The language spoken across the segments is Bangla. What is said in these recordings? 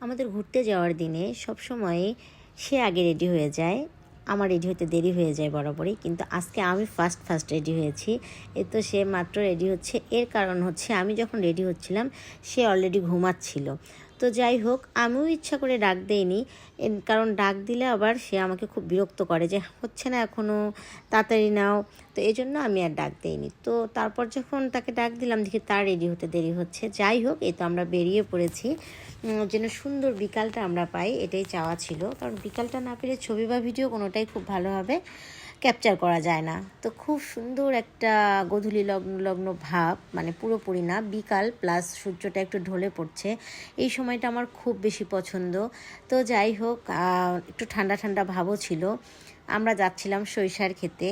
আমাদের ঘুরতে যাওয়ার দিনে সবসময় সে আগে রেডি হয়ে যায়, আমার রেডি হতে দেরি হয়ে যায় বরাবরই। কিন্তু আজকে আমি ফার্স্ট রেডি হয়েছি। তো সে মাত্র রেডি হচ্ছে। এর কারণ হচ্ছে আমি যখন রেডি হচ্ছিলাম সে অলরেডি ঘুমাচ্ছিল। তো যাই হোক, আমিও ইচ্ছা করে ডাক দেইনি, কারণ ডাক দিলে আবার সে আমাকে খুব বিরক্ত করে যে হচ্ছে না এখনও, তাড়াতাড়ি নাও। তো এই জন্য আমি আর ডাক দেইনি। তো তারপর যখন তাকে ডাক দিলাম দেখি তার রেডি হতে দেরি হচ্ছে। যাই হোক, এই তো আমরা বেরিয়ে পড়েছি। যেন সুন্দর বিকালটা আমরা পাই, এটাই চাওয়া ছিল। কারণ বিকালটা না পেলে ছবি বা ভিডিও কোনোটাই খুব ভালোভাবে ক্যাপচার করা যায় না। তো খুব সুন্দর একটা গোধূলি লগ্ন ভাব, মানে পুরোপুরি না, বিকাল প্লাস সূর্যটা একটু ঢলে পড়ছে। এই সময়টা আমার খুব বেশি পছন্দ। তো যাই হোক, একটু ঠান্ডা ঠান্ডা ভাবও ছিল। আমরা যাচ্ছিলাম সরিষার খেতে।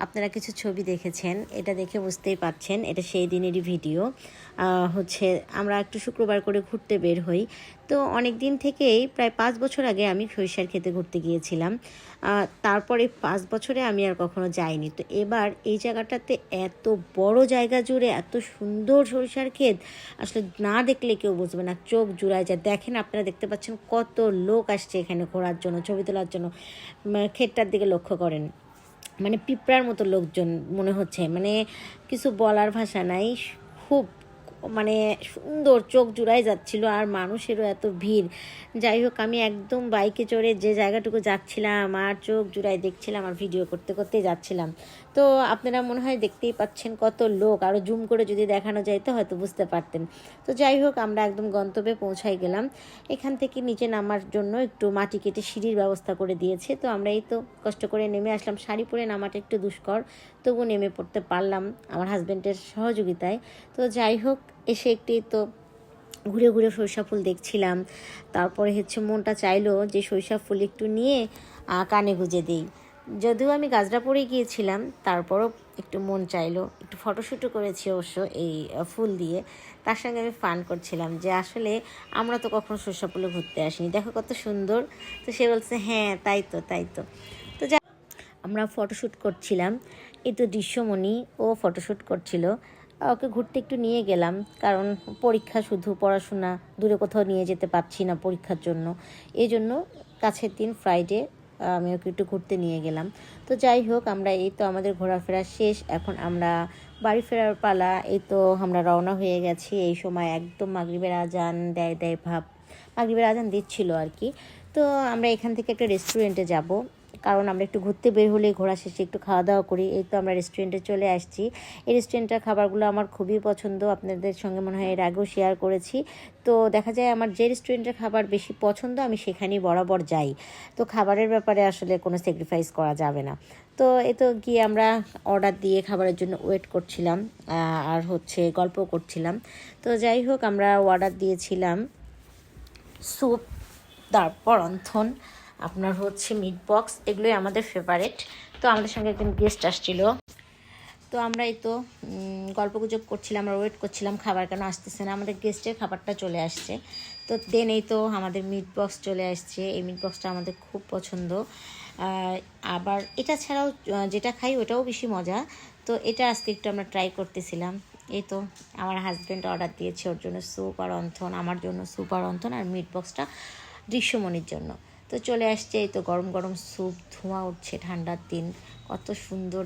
আপনারা কিছু ছবি দেখেছেন, এটা দেখে বুঝতেই পারছেন এটা সেই দিনেরই ভিডিও। হচ্ছে আমরা একটু শুক্রবার করে ঘুরতে বের হই। তো অনেক দিন থেকেই, প্রায় 5 বছর আগে আমি সরিষার খেতে ঘুরতে গিয়েছিলাম। তারপরে 5 বছরে আমি আর কখনো যাইনি। তো এবার এই জায়গাটাতে এত বড় জায়গা জুড়ে এত সুন্দর সরিষার ক্ষেত, আসলে না দেখলে কেউ বুঝবে না, চোখ জুড়ায় যায়। দেখেন, আপনারা দেখতে পাচ্ছেন কত লোক আসছে এখানে ঘোরার জন্য, ছবি তোলার জন্য। ক্ষেতটার দিকে লক্ষ্য করেন, মানে পিঁপড়ার মতো লোকজন মনে হচ্ছে, মানে কিছু বলার ভাষা নাই। খুব মানে সুন্দর, চোখ জুড়াই যাচ্ছিল, আর মানুষেরও এত ভিড়। যাই হোক, আমি একদম বাইকে চড়ে যে জায়গাটুকু যাচ্ছিলাম আর চোখ জুড়াই দেখছিলাম আর ভিডিও করতে করতেই যাচ্ছিলাম। তো আপনারা মনে হয় দেখতেই পাচ্ছেন কত লোক, আরও জুম করে যদি দেখানো যায় তো হয়তো বুঝতে পারতেন। তো যাই হোক, আমরা একদম গন্তব্যে পৌঁছাই গেলাম। এখান থেকে নিচে নামার জন্য একটু মাটি কেটে সিঁড়ির ব্যবস্থা করে দিয়েছে। তো আমরা এই তো কষ্ট করে নেমে আসলাম। শাড়ি পরে নামাটা একটু দুষ্কর, তবু নেমে পড়তে পারলাম আমার হাজব্যান্ডের সহযোগিতায়। তো যাই হোক, এসে একটি তো ঘুরে ঘুরে সরিষা ফুল দেখছিলাম। তারপরে হচ্ছে মনটা চাইলো যে সরিষা ফুল একটু নিয়ে কানে গুঁজে দিই। যদিও আমি গাজরা পরে গিয়েছিলাম, তারপরও একটু মন চাইলো, একটু ফটোশ্যুটও করেছি অবশ্য এই ফুল দিয়ে। তার সঙ্গে আমি ফান করছিলাম যে আসলে আমরা তো কখনো সরিষা ফুলে ঘুরতে আসিনি, দেখো কত সুন্দর। তো সে বলছে হ্যাঁ তাই তো তাই তো। তো আমরা ফটোশ্যুট করছিলাম। এই তো দৃশ্যমণি, ও ফটোশ্যুট করছিল। ওকে ঘুরতে একটু নিয়ে গেলাম, কারণ পরীক্ষা, শুধু পড়াশোনা, দূরে কোথাও নিয়ে যেতে পারছি না পরীক্ষার জন্য। এই জন্য কাছের দিন ফ্রাইডে আমি ওকে একটু ঘুরতে নিয়ে গেলাম। তো যাই হোক, আমরা এই তো আমাদের ঘোরাফেরা শেষ, এখন আমরা বাড়ি ফেরার পালা। এই তো আমরা রওনা হয়ে গেছি। এই সময় একদম মাগরিবের আজান দেয় ভাব, মাগরিবের আজান দিচ্ছিল আর কি। তো আমরা এখান থেকে একটা রেস্টুরেন্টে যাব, কারণ আমরা একটু ঘুরতে বের হলে ঘোরা শেষে একটু খাওয়া দাওয়া করি। এই তো আমরা রেস্টুরেন্টে চলে আসছি। এই রেস্টুরেন্টের খাবারগুলো আমার খুবই পছন্দ, আপনাদের সঙ্গে মনে হয় এর আগেও শেয়ার করেছি। তো দেখা যায় আমার যে রেস্টুরেন্টের খাবার বেশি পছন্দ আমি সেখানেই বরাবর যাই। তো খাবারের ব্যাপারে আসলে কোনো স্যাক্রিফাইস করা যাবে না। তো এই তো গিয়ে আমরা অর্ডার দিয়ে খাবারের জন্য ওয়েট করছিলাম, আর হচ্ছে গল্প করছিলাম। তো যাই হোক, আমরা অর্ডার দিয়েছিলাম স্যুপ, তারপর অন্থন, আপনার হচ্ছে মিট বক্স, এগুলোই আমাদের ফেভারেট। তো আমাদের সঙ্গে একজন গেস্ট আসছিল। তো আমরা এই তো গল্পগুজব করছিলাম, আমরা ওয়েট করছিলাম খাবার কেন আসতেছে না। আমাদের গেস্টের খাবারটা চলে আসছে। তো দেন এই তো আমাদের মিট বক্স চলে আসছে। এই মিট বক্সটা আমাদের খুব পছন্দ। আবার এটা ছাড়াও যেটা খাই ওটাও বেশি মজা। তো এটা আজকে একটু আমরা ট্রাই করতেছিলাম। এই তো আমার হাজব্যান্ড অর্ডার দিয়েছে ওর জন্য স্যুপ আর অন্থন, আমার জন্য স্যুপ আর অন্থন, আর মিট বক্সটা দৃশ্যমণির জন্য। তো চলে আসছে এই তো গরম গরম স্যুপ, ধোঁয়া উঠছে, ঠান্ডার দিন, কত সুন্দর